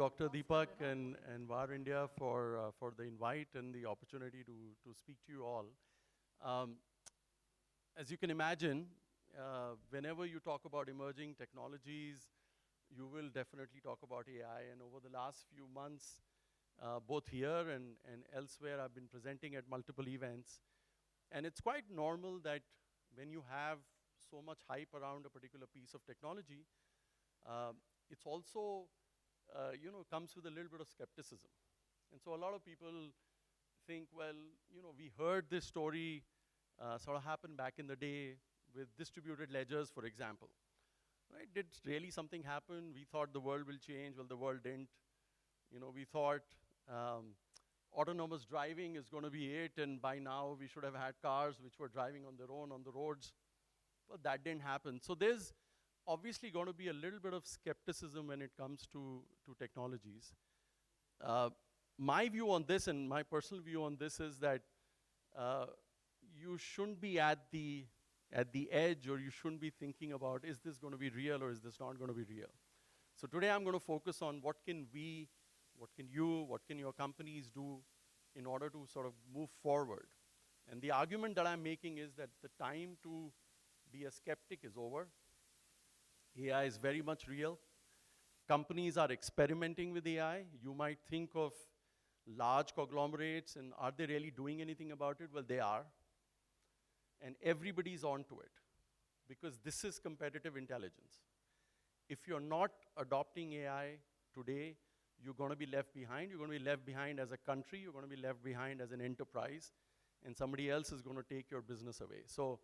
Dr. Deepak and VAR India for the invite and the opportunity to speak to you all. As you can imagine, whenever you talk about emerging technologies, you will definitely talk about AI. And over the last few months, both here and elsewhere, I've been presenting at multiple events. And it's quite normal that when you have so much hype around a particular piece of technology, it's also, comes with a little bit of skepticism. And so a lot of people think, well, we heard this story sort of happen back in the day with distributed ledgers, for example. Right? Did really something happen? We thought the world will change. Well, the world didn't. We thought autonomous driving is going to be it, and by now we should have had cars which were driving on their own on the roads. Well, that didn't happen. So there's obviously going to be a little bit of skepticism when it comes to technologies. My view on this, and my personal view on this, is that you shouldn't be at the edge, or you shouldn't be thinking about, is this going to be real or is this not going to be real? So today I'm going to focus on what can we, what can you, what can your companies do in order to sort of move forward. And the argument that I'm making is that the time to be a skeptic is over. AI is very much real. Companies are experimenting with AI. You might think of large conglomerates, and are they really doing anything about it? Well, they are. And everybody's onto it, because this is competitive intelligence. If you're not adopting AI today, you're going to be left behind. You're going to be left behind as a country. You're going to be left behind as an enterprise. And somebody else is going to take your business away. So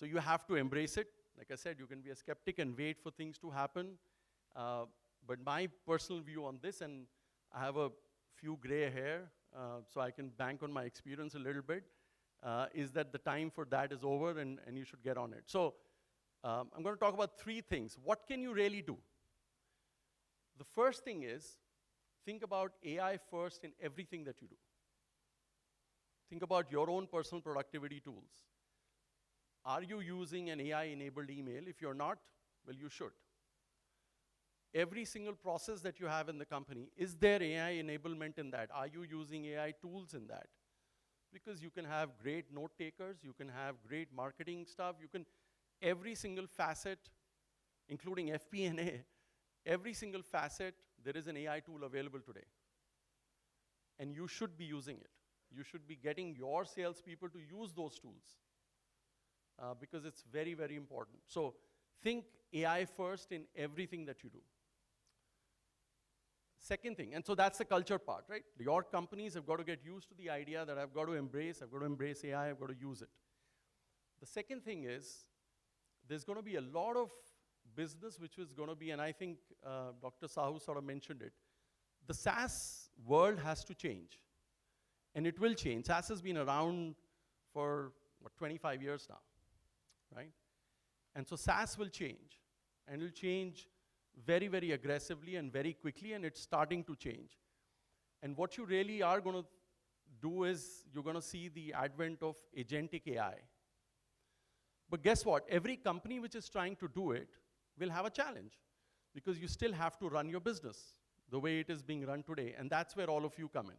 you have to embrace it. Like I said, you can be a skeptic and wait for things to happen. But my personal view on this, and I have a few gray hair, so I can bank on my experience a little bit, is that the time for that is over, and you should get on it. So I'm going to talk about three things. What can you really do? The first thing is, think about AI first in everything that you do. Think about your own personal productivity tools. Are you using an AI-enabled email? If you're not, well, you should. Every single process that you have in the company, is there AI enablement in that? Are you using AI tools in that? Because you can have great note takers, you can have great marketing stuff, every single facet, including FP&A, every single facet, there is an AI tool available today. And you should be using it. You should be getting your salespeople to use those tools. Because it's very, very important. So think AI first in everything that you do. Second thing, and so that's the culture part, right? Your companies have got to get used to the idea that I've got to embrace AI, I've got to use it. The second thing is, there's going to be a lot of business which is going to be, and I think Dr. Sahu sort of mentioned it, the SaaS world has to change. And it will change. SaaS has been around for, 25 years now, right? And so SaaS will change. And it will change very, very aggressively and very quickly, and it's starting to change. And what you really are going to do is, you're going to see the advent of agentic AI. But guess what? Every company which is trying to do it will have a challenge, because you still have to run your business the way it is being run today, and that's where all of you come in.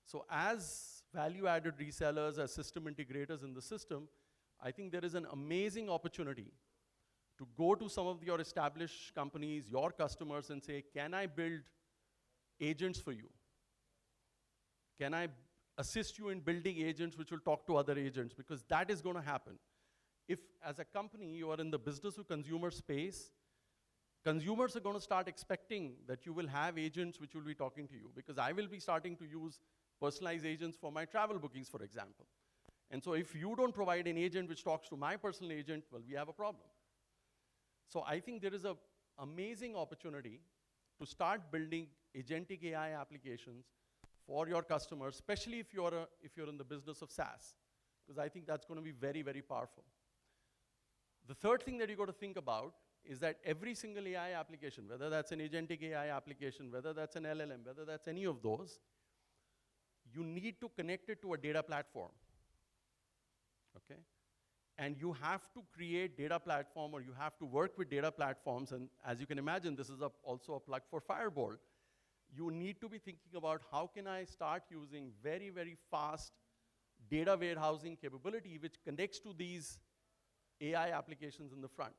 So as value-added resellers, as system integrators in the system, I think there is an amazing opportunity to go to some of your established companies, your customers, and say, can I build agents for you? Can I assist you in building agents which will talk to other agents? Because that is going to happen. If, as a company, you are in the business to consumer space, consumers are going to start expecting that you will have agents which will be talking to you. Because I will be starting to use personalized agents for my travel bookings, for example. And so if you don't provide an agent which talks to my personal agent, well, we have a problem. So I think there is an amazing opportunity to start building agentic AI applications for your customers, especially if you're in the business of SaaS, because I think that's going to be very, very powerful. The third thing that you got to think about is that every single AI application, whether that's an agentic AI application, whether that's an LLM, whether that's any of those, you need to connect it to a data platform, okay? And you have to create data platform, or you have to work with data platforms, and as you can imagine, this is also a plug for Firebolt. you need to be thinking about how can I start using very, very fast data warehousing capability which connects to these AI applications in the front.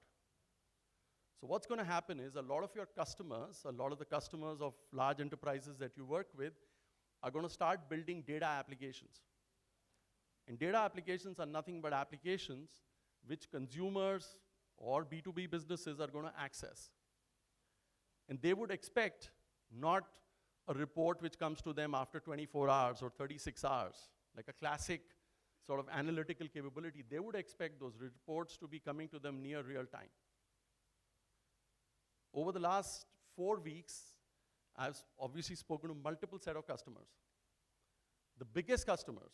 So what's going to happen is a lot of your customers, a lot of the customers of large enterprises that you work with are going to start building data applications. And data applications are nothing but applications which consumers or B2B businesses are going to access. And they would expect not a report which comes to them after 24 hours or 36 hours, like a classic sort of analytical capability. They would expect those reports to be coming to them near real time. Over the last 4 weeks, I've obviously spoken to multiple set of customers. The biggest customers,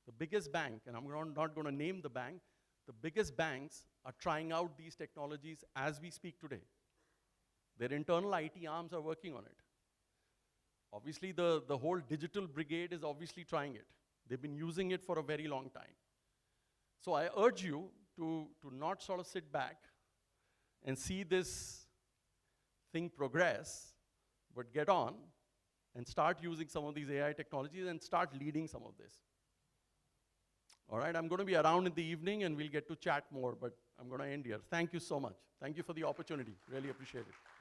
the biggest bank, and I'm not going to name the bank, the biggest banks are trying out these technologies as we speak today. Their internal IT arms are working on it. Obviously, the whole digital brigade is obviously trying it. They've been using it for a very long time. So I urge you to not sort of sit back and see this thing progress, but get on and start using some of these AI technologies and start leading some of this. All right, I'm going to be around in the evening and we'll get to chat more, but I'm going to end here. Thank you so much. Thank you for the opportunity. Really appreciate it.